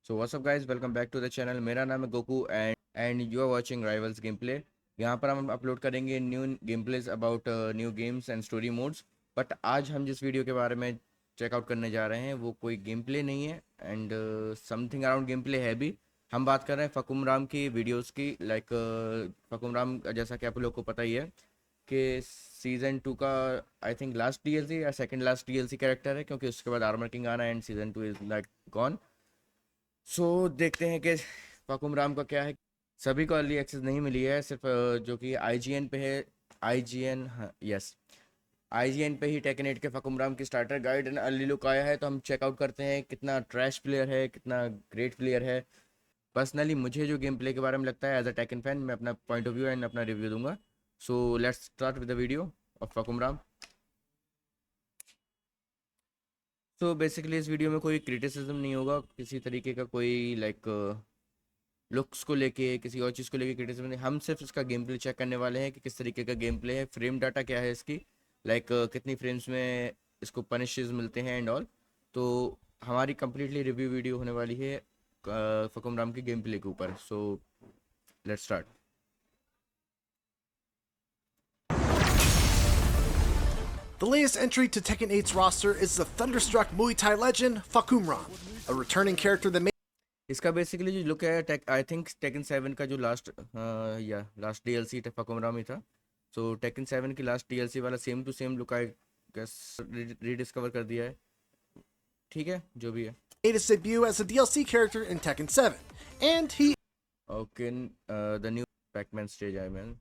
So what's up guys, welcome back to the channel. मेरा नाम है Goku and you are watching Rivals gameplay. यहाँ पर हम अपलोड करेंगे new gameplays about new games and story modes. But आज हम जिस वीडियो के बारे में चेकआउट करने जा रहे हैं वो कोई गेम प्ले नहीं है and something around game play है भी। हम बात कर रहे हैं फकुमराम की वीडियोस की। फकुमराम, जैसा कि आप लोग को पता ही है कि सीज़न 2 का आई थिंक लास्ट डीएलसी या सेकंड लास्ट डीएलसी कैरेक्टर है, क्योंकि उसके बाद आर्मर किंग आना and season 2 is like gone. So देखते हैं कि फाकुम का क्या है। सभी को अर्ली एक्सेस नहीं मिली है, सिर्फ जो कि आईजीएन पे है। आईजीएन, हाँ यस, आईजीएन पे ही टेकन 8 के फाकुम की starter guide and early look आया है। तो हम चेकआउट करते हैं कितना ट्रैश प्लेयर है, कितना ग्रेट प्लेयर है। पर्सनली मुझे जो गेम प्ले के बारे में लगता है एज अ टेकन फैन, मैं अपना पॉइंट ऑफ व्यू एंड अपना रिव्यू दूंगा। So let's start with the video of Fahkumram. तो बेसिकली इस वीडियो में कोई क्रिटिसिज्म नहीं होगा किसी तरीके का, कोई लुक्स को लेके किसी और चीज़ को लेके क्रिटिसिज्म नहीं। हम सिर्फ इसका गेम प्ले चेक करने वाले हैं कि किस तरीके का गेम प्ले है, फ्रेम डाटा क्या है इसकी, कितनी फ्रेम्स में इसको पनिशेस मिलते हैं एंड ऑल। तो हमारी कंप्लीटली रिव्यू वीडियो होने वाली है फकुम के गेम प्ले के ऊपर। सो let's start. The latest entry to Tekken 8's roster is the thunderstruck Muay Thai legend Fahkumram, a returning character that made इसका बेसिकली जो लुक है, आई थिंक टेकन 7 का जो लास्ट डीएलसी फकुमराम ही था। सो टेकन 7 की last DLC वाला same to same look I guess rediscover कर दिया है। ठीक है, जो भी है। made his debut as a DLC character in Tekken 7, and he okay, the new Pac-Man stage I man.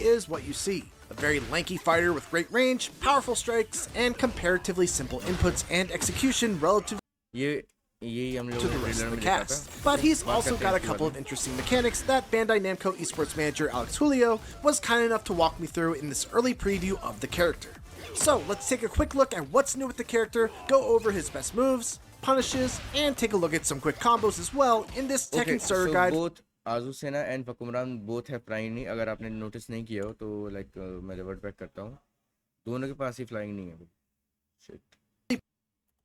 is what you see. A very lanky fighter with great range, powerful strikes, and comparatively simple inputs and execution relative ये हम लोग to the rest of the cast. But he's also got a couple of interesting mechanics that Bandai Namco esports manager Alex Julio was kind enough to walk me through in this early preview of the character. So let's take a quick look at what's new with the character, go over his best moves, punishes, and take a look at some quick combos as well in this Tekken starter guide. आजू सेना and फकुमरान both है flying नहीं, अगर आपने notice नहीं किया हो तो मैं रिवर्ट बैक करता हूँ, दोनों के पास ही फ्लाइंग नहीं है। Shit.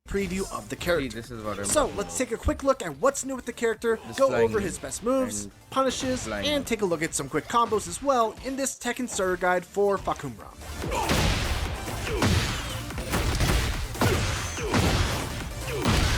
Preview of the character. See, this is what I'm so talking let's about. take a quick look at what's new with the character, go over his best moves, punishes, and take a look at some quick combos as well in this Tekken starter guide for Fahkumram.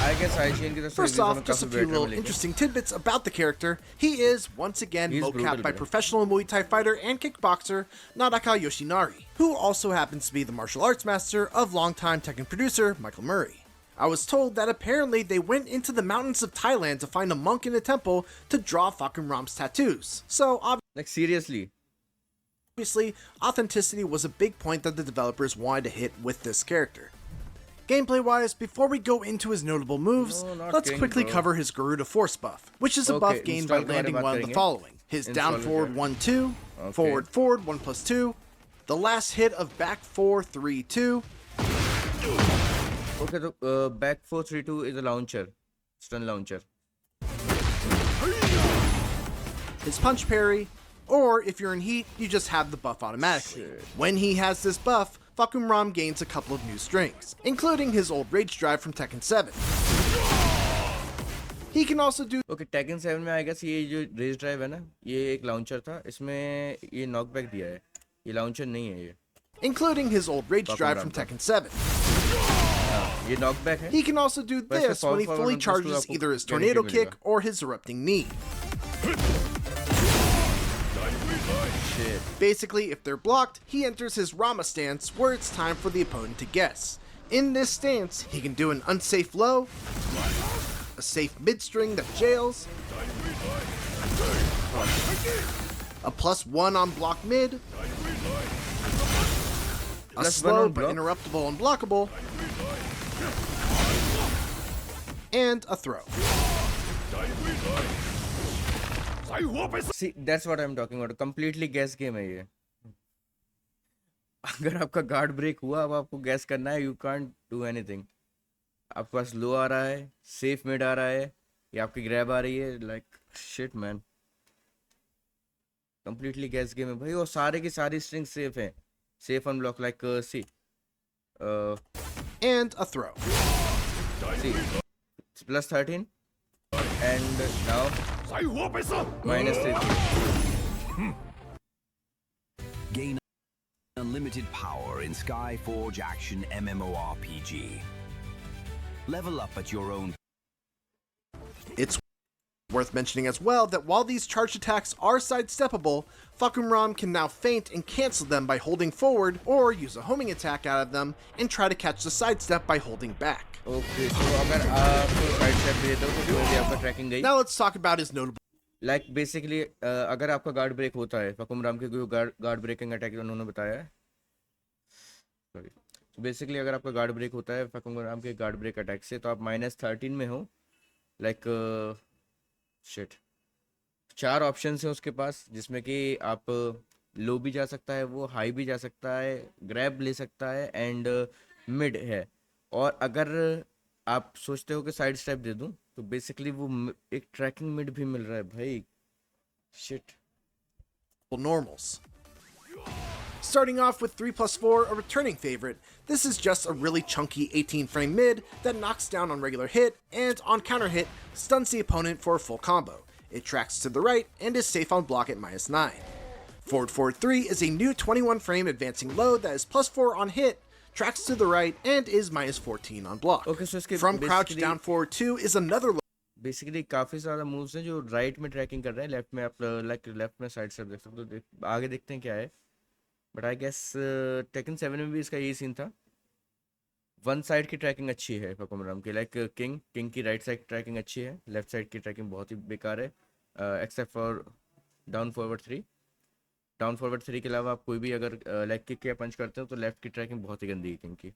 I guess IGN की तरफ से First reviews off, हमें just a काफी few better little मिलेंगे। interesting tidbits about the character. He is, once again, He's mocapped brutal, by man. professional Muay Thai fighter and kickboxer Nadaka Yoshinari, who also happens to be the martial arts master of longtime Tekken producer Michael Murray. I was told that apparently they went into the mountains of Thailand to find a monk in a temple to draw Fahkumram's tattoos. So Seriously. obviously, authenticity was a big point that the developers wanted to hit with this character. Gameplay wise, before we go into his notable moves, let's quickly cover his Garuda Force buff, which is a buff gained by landing one of the following: his down forward 1-2, forward forward 1+2, the last hit of back 4-3-2. Okay, so back 4-3-2 is a launcher, stun launcher. His punch parry, or if you're in heat, you just have the buff automatically. When he has this buff, Fahkumram gains a couple of new strings, including his old rage drive from Tekken 7. He can also do Okay, Tekken 7 में I guess ये जो race drive है ना, ये एक लाउंचर था, इसमें ये नॉकबैक दिया है, ये लाउंचर नहीं है ये। including his old rage drive from Tekken 7. ये नॉकबैक है। He can also do this when he fully charges either his tornado kick or his erupting knee. Basically, if they're blocked, he enters his Rama stance where it's time for the opponent to guess. In this stance, he can do an unsafe low, a safe mid-string that jails, a +1 on block mid, a slow but interruptible unblockable, and a throw. See, that's what I'm talking about. Completely guess game है ये। अगर आपका guard break हुआ, अब आपको gas करना है, you can't do anything. आपके पास लो आ रहा है, सेफ मिड आ रहा है, या आपकी ग्रैब आ रही है, like shit man. Completely gas game है भाई, और सारे की सारी स्ट्रिंग सेफ है, सेफ अनब्लॉक सी And a throw. See, it's plus 13, and now minus 3. Gain unlimited power in Skyforge action MMORPG. Level up at your own. It's worth mentioning as well that while these charged attacks are sidesteppable, Fahkumram can now feint and cancel them by holding forward or use a homing attack out of them and try to catch the sidestep by holding back. Okay, so अगर आप sidestep दे दो तो कोई भी आपका tracking गई. Now let's talk about his notable. Like basically अगर आपका guard break होता है, फकुमराम के जो guard breaking attack उन्होंने बताया है. Sorry. So basically अगर आपका guard break होता है फकुमराम के guard break attack से तो आप -13 में हो. Like शिट 4 ऑप्शन हैं उसके पास जिसमें कि आप लो भी जा सकता है, वो हाई भी जा सकता है, ग्रैब ले सकता है एंड मिड है. और अगर आप सोचते हो कि साइड स्टेप दे दूं तो बेसिकली वो एक ट्रैकिंग मिड भी मिल रहा है भाई. Shit. Normals. Starting off with 3+4, a returning favorite, this is just a really chunky 18-frame mid that knocks down on regular hit and, on counter hit, stuns the opponent for a full combo. It tracks to the right and is safe on block at -9. Forward Forward 3 is a new 21-frame advancing load that is +4 on hit, tracks to the right, and is -14 on block. Okay, so From Crouch Down Forward 2 is another load. Basically काफ़ी सारा moves हैं जो right में trekking कर रहे हैं, left में आप लाइक लेफ्ट में साइड स्टेप देख सकते हो. आगे देखते हैं क्या है. बट आई गेस टेकन 7 में भी इसका यही सीन था. वन साइड की ट्रैकिंग अच्छी है फकुमराम की. लाइक किंग की राइट साइड ट्रैकिंग अच्छी है, लेफ्ट साइड की ट्रैकिंग बहुत ही बेकार है except for down forward 3. Down forward 3 के अलावा आप कोई भी अगर लेग किक या पंच करते हो तो लेफ्ट की ट्रैकिंग बहुत ही गंदी है किंग की.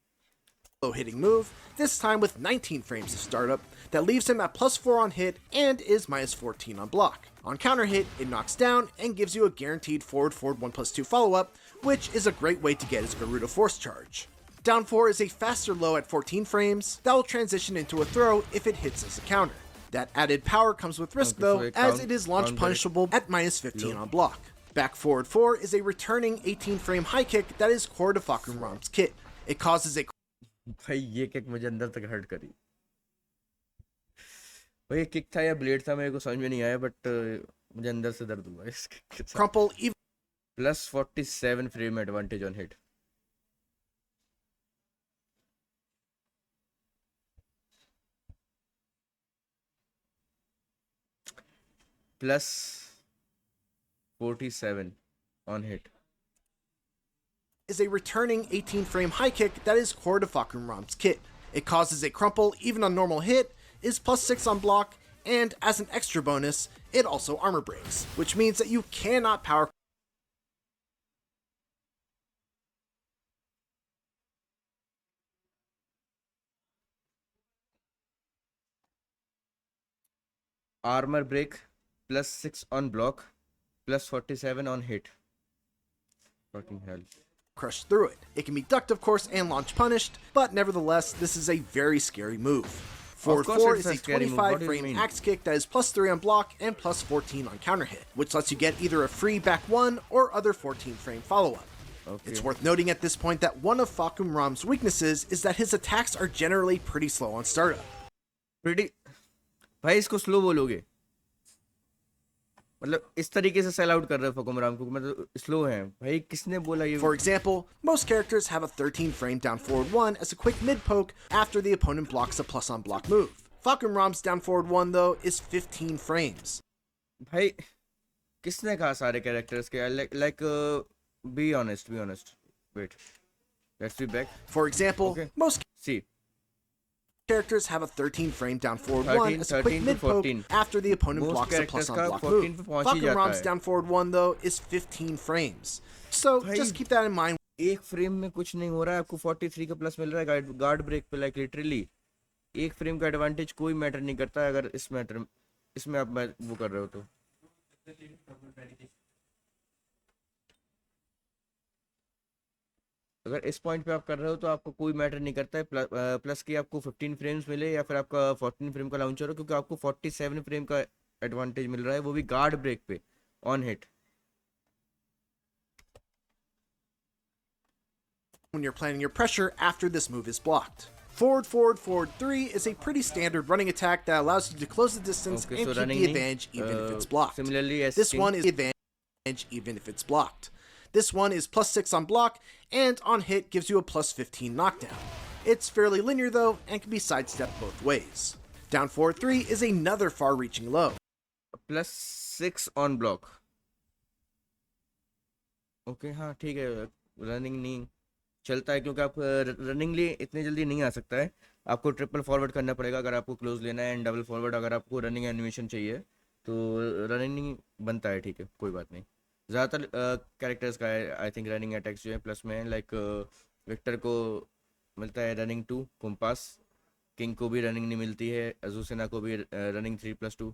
Low hitting move, this time with 19 frames of startup, that leaves him at +4 on hit and is -14 on block. On counter hit, it knocks down and gives you a guaranteed forward 1+2 follow-up, which is a great way to get his Garuda Force Charge. Down 4 is a faster low at 14 frames that will transition into a throw if it hits as a counter. That added power comes with risk though, as it is launch punishable at -15 on block. Back Forward 4 is a returning 18-frame high kick that is core to Fahkumram's kit. It causes a भाई ये kick मुझे अंदर तक hurt करी भाई. ये kick था या ब्लेड था मेरे को समझ में नहीं आया, बट मुझे अंदर से दर्द हुआ इस किक के साथ. crumple even +47 frame advantage on hit. +47 on hit. Is a returning 18-frame high kick that is core to Fahkumram's kit. It causes a crumple even on normal hit, is +6 on block, and as an extra bonus, it also armor breaks, which means that you cannot power Armor break +6 on block, +47 on hit. Fucking hell. crush through it. It can be ducked, of course, and launch punished, but nevertheless, this is a very scary move. Forward 4 is a 25-frame axe kick that is +3 on block and +14 on counter hit, which lets you get either a free back 1 or other 14-frame follow-up. Okay. It's worth noting at this point that one of Fahkumram's weaknesses is that his attacks are generally pretty slow on startup. भाई इसको slow बोलोगे, मतलब इस तरीके से sell out कर रहे हैं फकुमराम को, मतलब स्लो हैं भाई. किसने बोला ये? For example, most characters have a 13-frame down forward 1 as a quick mid poke after the opponent blocks a plus on block move. Fahkumram's down forward 1 though is 15 frames. भाई किसने कहा सारे कैरेक्टर्स के? like be honest. Wait, let's be back. For example, okay. Most see characters have a 13-frame down forward 1 as a quick mid poke after the opponent blocks a plus on block move. Fahkumram's down forward 1 though is 15 frames. So just keep that in mind. एक frame में कुछ नहीं हो रहा है, आपको 43 का plus मिल रहा है गार्ड ब्रेक पे. लाइक लिटरली एक फ्रेम का एडवांटेज कोई मैटर नहीं करता है अगर इसमें आप वो कर रहे हो तो. अगर इस पॉइंट पे आप कर रहे हो तो आपको कोई मैटर नहीं करता है प्लस कि आपको 15 फ्रेम्स मिले या फिर आपका 14 फ्रेम का लाउंचर हो, क्योंकि आपको 47 फ्रेम का एडवांटेज मिल रहा है, वो भी गार्ड ब्रेक पे on hit. When you're planning your pressure after this move is blocked. Forward, forward, forward 3 is a pretty standard running attack that allows you to close the distance and keep the advantage even if it's blocked. Similarly, as This King. one is the advantage even if it's blocked. This one is plus 6 on block, and on hit gives you a plus 15 knockdown. It's fairly linear though, and can be sidestepped both ways. Down forward 3 is another far-reaching low. +6 on block. Okay हाँ ठीक है, running नहीं चलता है क्योंकि आप running लिए इतने जल्दी नहीं आ सकता है, आपको ट्रिपल फॉरवर्ड करना पड़ेगा अगर आपको क्लोज लेना है, एंड डबल फॉरवर्ड अगर आपको रनिंग एनिमेशन चाहिए, तो रनिंग नहीं बनता है, ठीक है कोई बात नहीं। ज़्यादातर कैरेक्टर्स का है आई थिंक रनिंग अटैक्स जो है प्लस में, लाइक विक्टर को मिलता है रनिंग 2 कुम्पास, किंग को भी रनिंग नहीं मिलती है, अजूसेना को भी रनिंग 3+2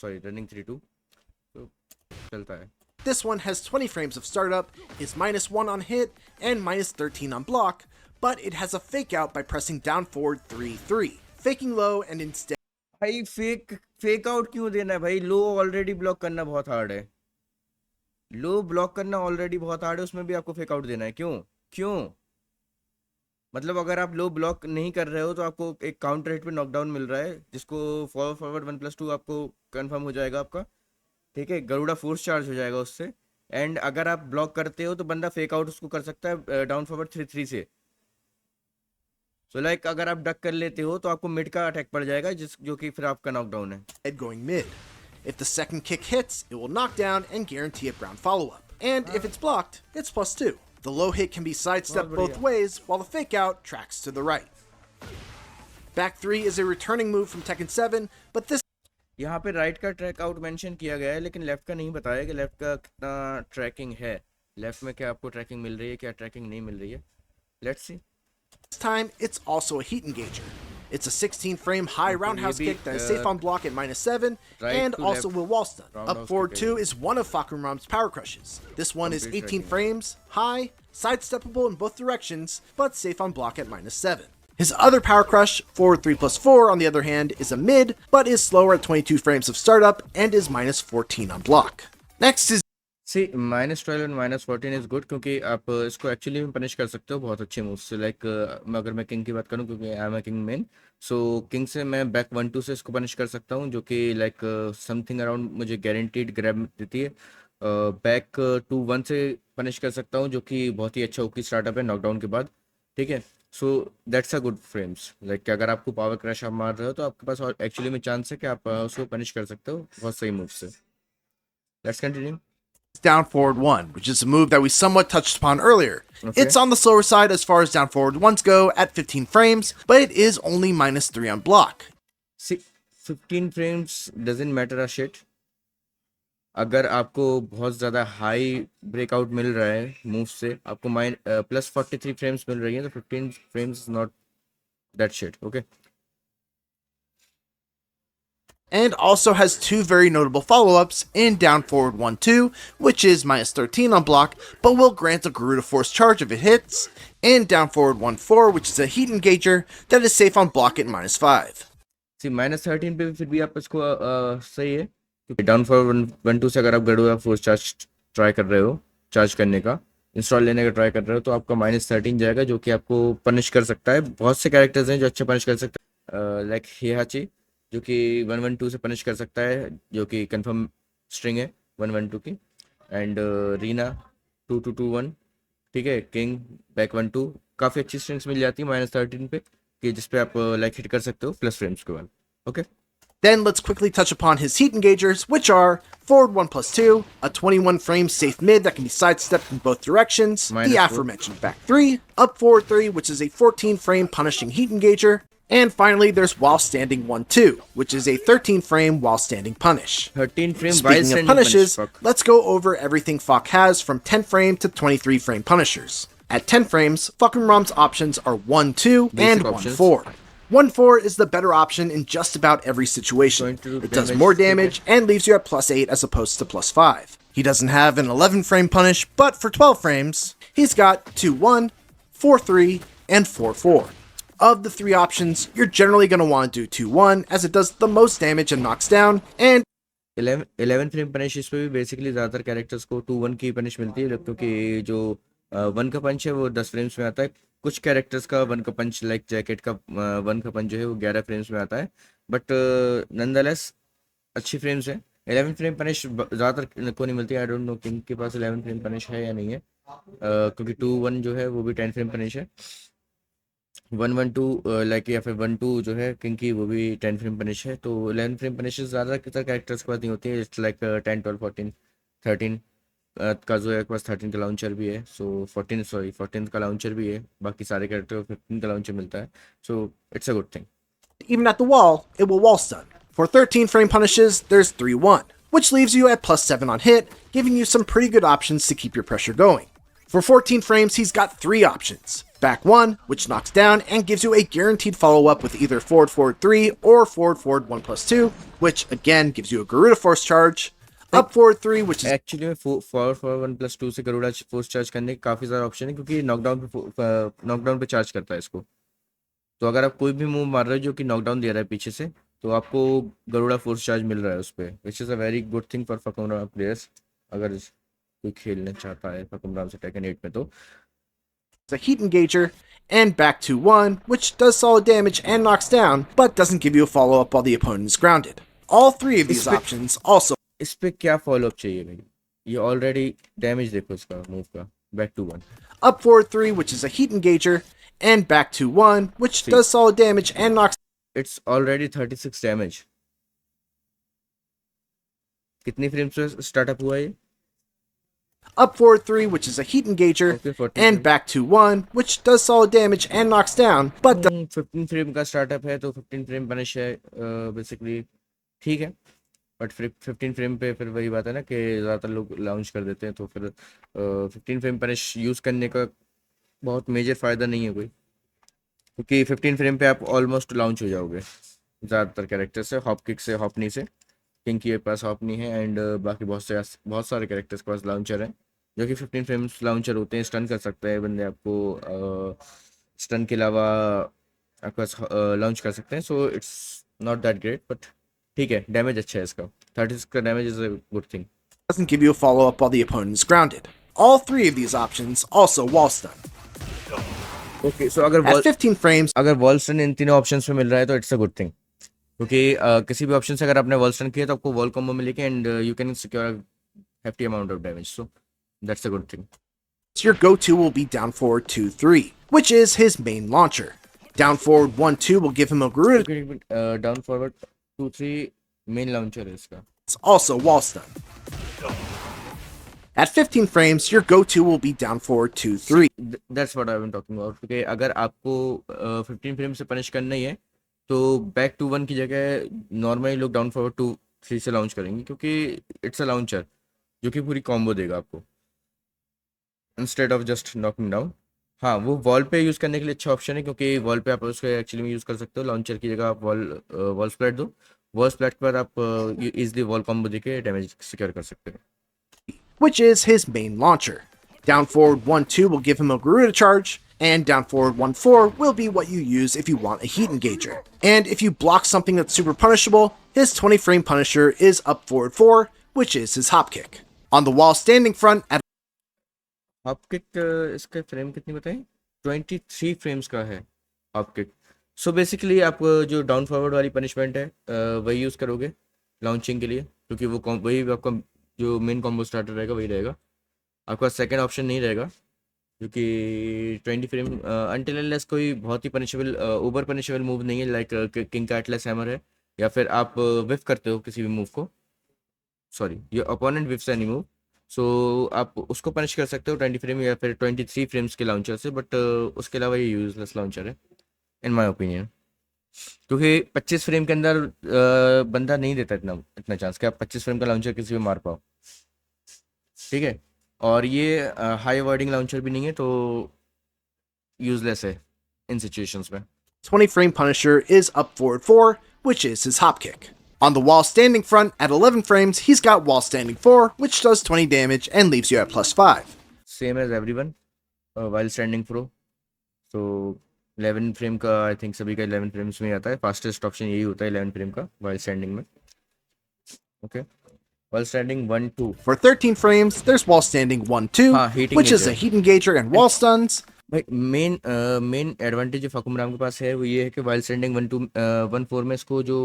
सॉरी रनिंग 3-2, तो चलता है। This one has 20 frames of startup, is -1 on hit, and -13 on block, but it has a fake out by pressing down forward 3-3, faking low and instead... भाई फेक आउट क्यों देना है भाई? लो already block करना बहुत हार्ड है, लो block करना already बहुत हार्ड है, उसमें भी आपको फेक आउट देना है, क्यों क्यों? मतलब अगर आप लो ब्लॉक नहीं कर रहे हो तो आपको एक काउंटर हिट पे नॉकडाउन मिल रहा है, जिसको फॉरवर्ड 1+2 आपको कंफर्म हो जाएगा आपका, ठीक है, गरुड़ा फोर्स चार्ज हो जाएगा उससे, एंड अगर आप ब्लॉक करते हो तो बंदा फेक आउट उसको कर सकता है डाउन फॉरवर्ड 3-3 से। सो लाइक अगर आप डक कर लेते हो तो आपको मिड का अटैक पड़ जाएगा, जो कि फिर आपका नॉकडाउन है। going mid. If the second kick hits, it will knock down and guarantee a ground follow-up. And if it's blocked, it's +2. The low hit can be sidestepped both ways, while the fake out tracks to the right. Back 3 is a returning move from Tekken 7, but this... यहाँ पे right का track out mention किया गया है, लेकिन left का नहीं बताया कि लेफ्ट का कितना ट्रैकिंग है, लेफ्ट में क्या आपको ट्रैकिंग मिल रही है, क्या ट्रैकिंग नहीं मिल रही है, let's see. This time, it's also a heat engager. It's a 16-frame high roundhouse kick that is safe on block at -7, and also will wall stun. Up forward 2 is one of Fahkumram's power crushes. This one is 18 frames, high, sidesteppable in both directions, but safe on block at -7. His other power crush, forward 3+4, on the other hand, is a mid, but is slower at 22 frames of startup and is -14 on block. Next is... सी -12 और -14 is good, क्योंकि आप इसको actually में punish कर सकते हो बहुत अच्छे मूव से, लाइक अगर मैं किंग की बात करूं, क्योंकि I am a king main, so king से मैं बैक 1-2 से इसको पनिश कर सकता हूं, जो कि लाइक समथिंग अराउंड मुझे गारंटीड ग्रैब देती है। बैक 2-1 से पनिश कर सकता हूं, जो कि बहुत ही अच्छा ओकी स्टार्टअप है नॉकडाउन के बाद, ठीक है। So that's a good frames, like अगर आपको पावर क्रश आप मार रहे हो तो आपके पास एक्चुअली में चांस है कि आप उसको पनिश कर सकते हो बहुत सही मूव से। Let's continue. Down forward 1, which is a move that we somewhat touched upon earlier. Okay. It's on the slower side as far as down forward 1s go at 15 frames, but it is only -3 on block. See, 15 frames doesn't matter a shit. अगर आपको बहुत ज़्यादा high breakout मिल रहा है move से, आपको +43 frames मिल रही है, तो 15 frames not that shit, okay. And also has two very notable follow-ups in down forward 1-2, which is -13 on block, but will grant a Garuda Force charge if it hits, and down forward 1-4, which is a heat engager that is safe on block at -5. सी -13 पे फिर भी आप इसको सही है, क्योंकि down forward 1-2 से अगर आप गरुड़ा फोर्स चार्ज ट्राई कर रहे हो, चार्ज करने का इंस्टॉल लेने का ट्राई कर रहे हो, तो आपका -13 जाएगा, जो कि आपको पनिश कर सकता है। बहुत से कैरेक्टर्स हैं जो अच्छा पनिश कर सकते हैं, लाइक हिहाची जो कि 1-1-2 से पनिश कर सकता है, जो कि कंफर्म स्ट्रिंग है 1-1-2 की, एंड रीना 2-2-2-1, ठीक है, किंग बैक 1-2, काफ़ी अच्छी स्ट्रिंग्स मिल जाती है -13 पे, कि जिस पे आप लाइक हिट कर सकते हो प्लस फ्रेम्स के बाद, okay. Then let's quickly touch upon his heat engagers, which are forward 1+2, a 21-frame safe mid that can be sidestepped in both directions, the aforementioned back 3, up forward 3, which is a 14-frame punishing heat engager, and finally there's while standing 1-2, which is a 13-frame while standing punish. 13-frame Speaking of punishes, let's go over everything Fahk has from 10-frame to 23-frame punishers. At 10 frames, Fahkumram's options are 1-2 and 1-4. 1-4 is the better option in just about every situation. It does more damage and leaves you at +8 as opposed to +5. He doesn't have an 11-frame punish, but for 12 frames, he's got 2-1, 4-3, and 4-4. Of the three options, you're generally going to want to do 2-1 as it does the most damage and knocks down, and 11 frame punish इस पे भी basically ज़्यादातर characters को 2-1 की punish मिलती है, क्योंकि जो 1 का पंच है वो 10 फ्रेम्स में आता है, कुछ कैरेक्टर्स का वन का पंच, लाइक जैकेट का वन का पंच जो है वो 11 फ्रेम्स में आता है, बट नंदलेस अच्छी फ्रेम्स है। 11 फ्रेम पनिश ज़्यादातर को नहीं मिलती, आई डोंट नो किंग के पास 11 फ्रेम पनिश है या नहीं है, क्योंकि 2-1 जो है वो भी 10 फ्रेम पनिश है। 1-1-2 लाइक, या फिर 1-2 जो है किंग की वो भी 10 फ्रेम पनिश है। तो 11 फ्रेम पनिश ज़्यादातर कैरेक्टर्स के पास नहीं होती है। इट्स लाइक 10, 12, 14, 13 का जो है के पास 13 का लाउंचर भी है, सो 14 का लाउंचर भी है, बाकी सारे कैरेक्टर को 15 का लाउंचर मिलता है, so it's a good thing. Even at the wall, it will wall stun. For 13 frame punishes, there's 3-1, which leaves you at +7 on hit, giving you some pretty good options to keep your pressure going. For 14 frames, he's got 3 options. Back 1, which knocks down and gives you a guaranteed follow-up with either forward forward 3 or forward forward 1+2, which again gives you a Garuda Force charge. Up forward 3, which is actually में for 1+2 से Garuda force charge करने के काफ़ी सारे option है, क्योंकि knockdown पे charge करता है इसको। तो अगर आप कोई भी मूव मार रहे हो जो कि नॉकडाउन दे रहा है पीछे से, तो आपको गरुड़ा फोर्स चार्ज मिल रहा है उस पर, which is a very good thing for Fahkumram players, अगर कोई खेलना चाहता है फकुमराम से टेकन 8 में तो। a heat engager, and back to 1, which does solid damage and knocks down, but doesn't give you a follow-up while the opponent is grounded. All 3 of these options also इस पे क्या फॉलोअप चाहिए भाई, ये already damage देखो इसका move का, back to 1। up forward 3, which is a heat engager, and back to 1, which does solid damage and knocks it's already 36 damage. कितनी फ्रेम्स पे स्टार्टअप हुआ ये? up forward 3, which is a heat engager, Okay, 14 and frames. back to 1, which does solid damage and knocks down, but 15 frame का startup है, तो 15 frame punish है basically, ठीक है। बट फिर 15 फ्रेम पे फिर वही बात है ना कि ज़्यादातर लोग लॉन्च कर देते हैं, तो फिर 15 फ्रेम पनिश यूज़ करने का बहुत मेजर फ़ायदा नहीं है कोई, क्योंकि 15 फ्रेम पे आप ऑलमोस्ट लॉन्च हो जाओगे ज़्यादातर कैरेक्टर से, हॉप किक से, हॉपनी से। किंग के पास हॉपनी है, एंड बाकी बहुत सारे कैरेक्टर्स के पास लॉन्चर हैं जो कि 15 फ्रेम्स लॉन्चर होते हैं, स्टन कर सकते हैं बंदे आपको, स्टन के अलावा आपके पास लॉन्च कर सकते हैं, so it's not that great, but ठीक है, डैमेज अच्छा है इसका, 36 का damage is a good thing. doesn't give you a follow-up while the opponent is grounded. All 3 of these options also wall stun. Okay, so अगर At 15 frames, wall stun इन तीनों options में मिल रहा है तो इट्स अ गुड थिंग, क्योंकि किसी भी ऑप्शन से अगर आपने वॉल स्टन किया तो आपको वॉल कॉम्बो मिलेगी, and you can secure hefty amount of damage, so that's a good thing. your go-to will be down forward 2-3, which is his main launcher. Down forward 1-2 will give him a Garuda. Down forward 2-3 main launcher है इसका। It's also wall stun. At 15 frames, your go-to will be down forward 2-3. That's what I've been talking about, क्योंकि अगर आपको 15 frame से punish करना ही है तो back to 1 की जगह नॉर्मली लोग डाउन फॉरवर्ड 2-3 से लॉन्च करेंगे, क्योंकि इट्स अ लाउंचर जो कि पूरी कॉम्बो देगा आपको instead of just knocking down. हाँ, वो वॉल पे यूज़ करने के लिए अच्छा ऑप्शन है, क्योंकि वॉल पे आप उसको एक्चुअली में यूज़ कर सकते हो, लॉन्चर की जगह आप वॉल स्प्लैट दो, वॉल स्प्लैट के बाद आप इजीली वॉल कॉम्बो देके डैमेज सिक्योर कर सकते हो। Which is his main launcher. Down forward 1-2 will give him a Garuda charge, and down forward 1-4 will be what you use if you want a heat engager. And if you block something that's super punishable, his 20 frame punisher is up forward 4, which is his hop kick. On the wall standing front at hop kick, इसका frame कितनी बताएं? 23 frames का है hop kick. So basically आप जो down forward वाली punishment है वही यूज़ करोगे लॉन्चिंग के लिए, क्योंकि वो वही आपका जो मेन कॉम्बो स्टार्टर रहेगा वही रहेगा, आपका सेकंड ऑप्शन नहीं रहेगा, क्योंकि 20 फ्रेम अनटिल अनलेस कोई बहुत ही पनिशेबल ओवर पनिशेबल मूव नहीं है, लाइक किंग का एटलस हैमर है, या फिर आप विफ करते हो किसी भी मूव को, sorry your opponent whiffs any move, so आप उसको पनिश कर सकते हो 20 फ्रेम या फिर 23 फ्रेम्स के लॉन्चर से, बट उसके अलावा ये यूजलेस लॉन्चर है इन माय ओपिनियन, क्योंकि 25 फ्रेम के अंदर बंदा नहीं देता इतना इतना चांस कि आप 25 फ्रेम का लॉन्चर किसी भी मार पाओ, ठीक है, और ये हाई वर्डिंग लॉन्चर भी नहीं है, तो यूजलेस है इन सिचुएशंस में। 20 frame punisher is up forward 4, which is his hop kick. On the wall standing front at 11 frames, he's got wall standing 4, which does 20 damage and leaves you at +5. Same as everyone while standing pro, तो 11 frame का I think सभी का 11 frames में आता है, fastest option यही होता है 11 फ्रेम का वाइल स्टैंडिंग में। Okay, while standing 1-2 For 13 frames, there's wall standing 1-2, हाँ, heat which is a engager. heat engager and wall stuns. भाई मेन एडवांटेज जो फकुमराम के पास है वो ये है कि वाइल स्टैंडिंग 1-4 में इसको जो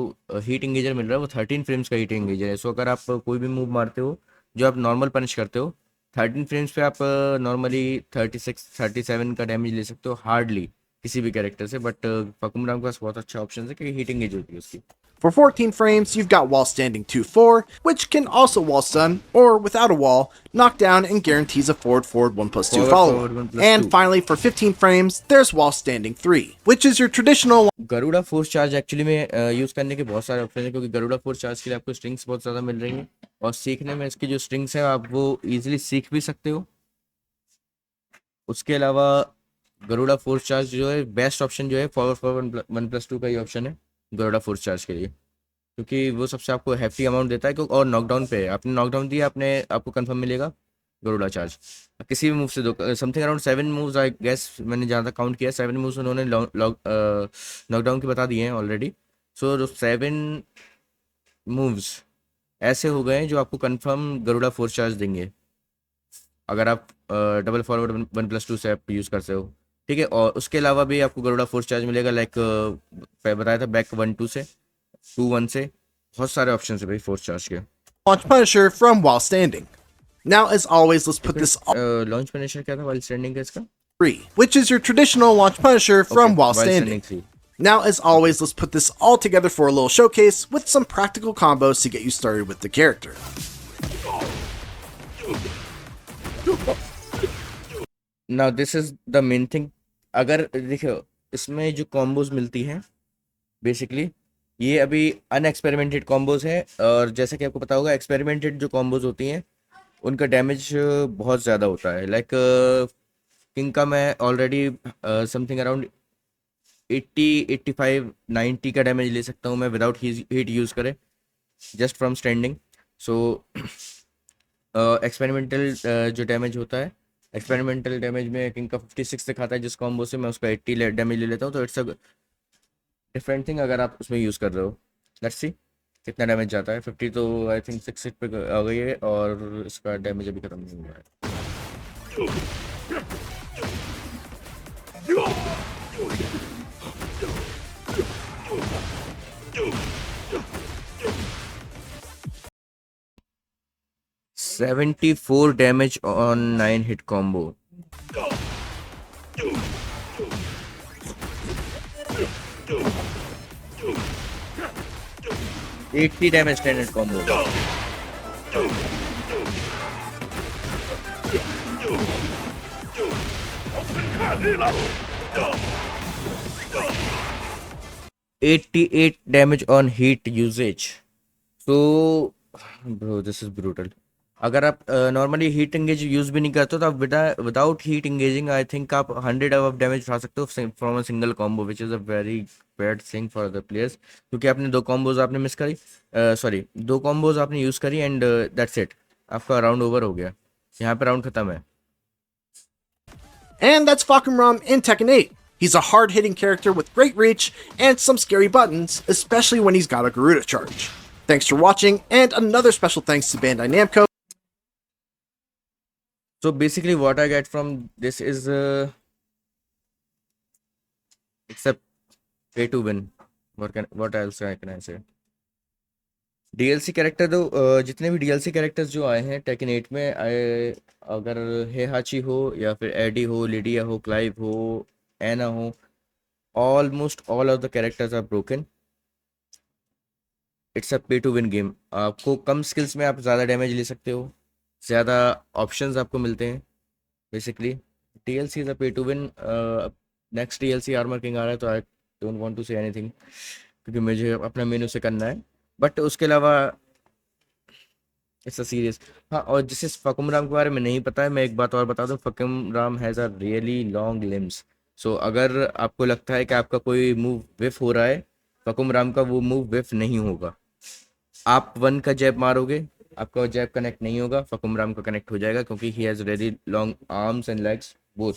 हीट इंगेजर मिल रहा है वो 13 फ्रेम्स का हीट इंगेजर है। सो अगर आप कोई भी मूव मारते हो जो आप नॉर्मल पनिश करते हो 13 फ्रेम्स पे आप नॉर्मली 36-37 का डैमेज ले सकते हो हार्डली किसी भी कैरेक्टर से। बट फकुमराम के पास बहुत अच्छा ऑप्शन है कि हीट इंगेज होती है उसकी। For 14 frames, you've got wall standing 2-4, which can also wall stun, or without a wall, knock down and guarantees a forward 1 plus 2 forward follow forward up. 1+2। And finally, for 15 frames, there's wall standing 3, which is your traditional. Garuda force charge actually में use करने के बहुत सारे option हैं क्योंकि Garuda force charge के लिए आपको स्ट्रिंग्स बहुत ज़्यादा मिल रही हैं और सीखने में इसकी जो स्ट्रिंग्स है आप वो इजीली सीख भी सकते हो। उसके अलावा गरुड़ा फोर्स चार्ज जो है बेस्ट ऑप्शन जो है फॉरवर्ड फॉरवर्ड 1+2 का ही ऑप्शन है गरुड़ा फोर्स चार्ज के लिए क्योंकि वो सबसे आपको हैफ्टी अमाउंट देता है क्योंकि और नॉकडाउन पे है आपने नॉकडाउन दिया आपने आपको कंफर्म मिलेगा गरुड़ा चार्ज किसी भी मूव से दो something around 7 moves I guess मैंने जहाँ तक काउंट किया 7 मूव्स उन्होंने नॉकडाउन के बता दिए हैं ऑलरेडी। सो जो 7 मूव्स ऐसे हो गए हैं जो आपको कंफर्म गरुड़ा फोर्स चार्ज देंगे अगर आप डबल फॉरवर्ड 1+2 से आप यूज़ करते हो। ठीक है और उसके अलावा भी आपको गरुड़ा फोर्स चार्ज मिलेगा लाइक बताया था बैक 1-2 से 2-1 से बहुत सारे ऑप्शन है भाई फोर्स चार्ज के। Launch Punisher from while standing. Now, as always, let's put this launch finisher क्या था वाइल स्टैंडिंग का इसका 3, which is your traditional Launch Punisher okay from while while standing. Standing 3। Now, as always, let's put this all together for a little showcase with some practical combos to get you started with the character. Now this is the main thing. अगर देखो इसमें जो combos मिलती हैं basically ये अभी अनएक्सपेरिमेंटेड combos हैं और जैसे कि आपको पता होगा एक्सपेरिमेंटेड जो कॉम्बोज होती हैं उनका डैमेज बहुत ज़्यादा होता है। लाइक किंग का मैं ऑलरेडी समथिंग अराउंड 80 85 90 का डैमेज ले सकता हूँ मैं विदाउट हीट यूज़ करे just from standing. So experimental जो डैमेज होता है एक्सपेरिमेंटल डैमेज में किंग का 56 दिखाता है जिस कॉम्बो से मैं उसका 80 डैमेज ले लेता हूँ तो इट्स अ डिफरेंट थिंग अगर आप उसमें यूज़ कर रहे हो। लेट्स सी कितना डैमेज जाता है 50 तो आई थिंक 6 पे आ गई है और इसका डैमेज अभी खत्म नहीं हुआ है। 74 damage on 9 hit combo. Eighty damage 10 hit combo. $88 damage on heat usages. तो ब्रो दिस इज ब्रूटल। अगर आप नॉर्मली हीट इंगेज यूज भी नहीं करते हो तो आप without heat engaging I think आप 100 अब डैमेज उठा सकते हो from a single combo which is a very bad thing for the players क्योंकि आपने दो कॉम्बोज आपने मिस करी सॉरी दो कॉम्बोज आपने यूज़ करी एंड दैट्स इट आपका राउंड ओवर हो गया यहाँ पे राउंड खत्म है। And that's Fahkumram in Tekken 8. He's a hard-hitting character with great reach and some scary buttons, especially when he's got a Garuda charge. Thanks for watching, and another special thanks to Bandai Namco. So basically what I get from this is it's a pay to win. What else can I say? DLC character तो जितने भी DLC characters जो आए हैं taken 8 में आए अगर हेहाची हो या फिर एडी हो लिडिया हो क्लाइव हो एना हो almost all of the characters are broken. It's a pay to win game. आपको कम स्किल्स में आप ज़्यादा डैमेज ले सकते हो ज़्यादा ऑप्शंस आपको मिलते हैं basically. DLC is a pay to win. Next DLC Armor King आ रहा है तो I don't want to say anything क्योंकि मुझे अपना मेनू से करना है बट उसके अलावा इट्स अ सीरियस। हाँ और जिसे फकुमराम के बारे में नहीं पता है मैं एक बात और बता दूं Fahkumram has a really long limbs. So अगर आपको लगता है कि आपका कोई मूव विफ हो रहा है फकुमराम का वो मूव विफ नहीं होगा। आप वन का जैब मारोगे आपका जैब कनेक्ट नहीं होगा फकुमराम का कनेक्ट हो जाएगा क्योंकि he has very long arms and legs both.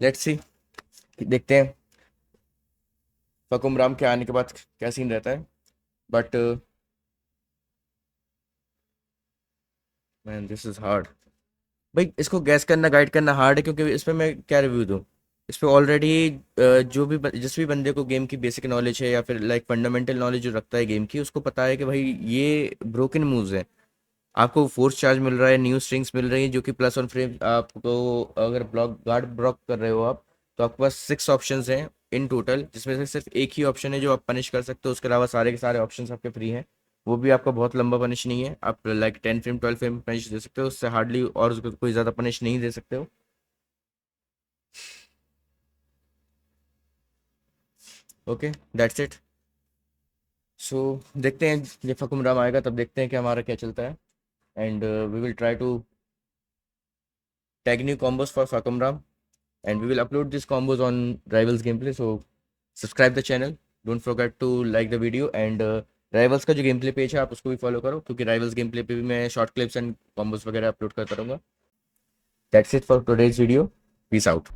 Let's see देखते हैं फकुमराम के आने के बाद क्या सीन रहता है but man this is hard. भाई इसको गैस करना गाइड करना हार्ड है, क्योंकि इस पे मैं क्या रिव्यू दूँ। इस पे ऑलरेडी जो भी जिस भी बंदे को गेम की बेसिक नॉलेज है या फिर लाइक फंडामेंटल नॉलेज जो रखता है गेम की, उसको पता है कि भाई ये ब्रोकन मूव्स हैं। आपको फोर्स चार्ज मिल रहा है, न्यू स्ट्रिंग्स मिल रही है जो कि प्लस वन फ्रेम आपको, अगर ब्लॉक गार्ड ब्लॉक कर रहे हो आप, तो आपके पास 6 ऑप्शंस हैं इन टोटल, जिसमें से सिर्फ एक ही ऑप्शन है जो आप पनिश कर सकते हो, उसके अलावा सारे के सारे ऑप्शंस आपके फ्री हैं। वो भी आपका बहुत लंबा पनिश नहीं है, आप लाइक 10 फ्रेम 12 फ्रेम पनिश दे सकते हो, उससे हार्डली और उसको कोई ज़्यादा पनिश नहीं दे सकते हो। Okay, that's it. सो देखते हैं जब फकुमराम आएगा तब देखते हैं कि हमारा क्या चलता है, and we will try to tag new combos for Fahkumram, and we will upload these combos on Rivals gameplay. So subscribe the channel, don't forget to like the video, and Rivals का जो gameplay page है आप उसको भी follow करो, क्योंकि Rivals gameplay पे भी मैं शॉर्ट क्लिप्स एंड कॉम्बोज वगैरह अपलोड करता रहूँगा। That's it for today's video. Peace out.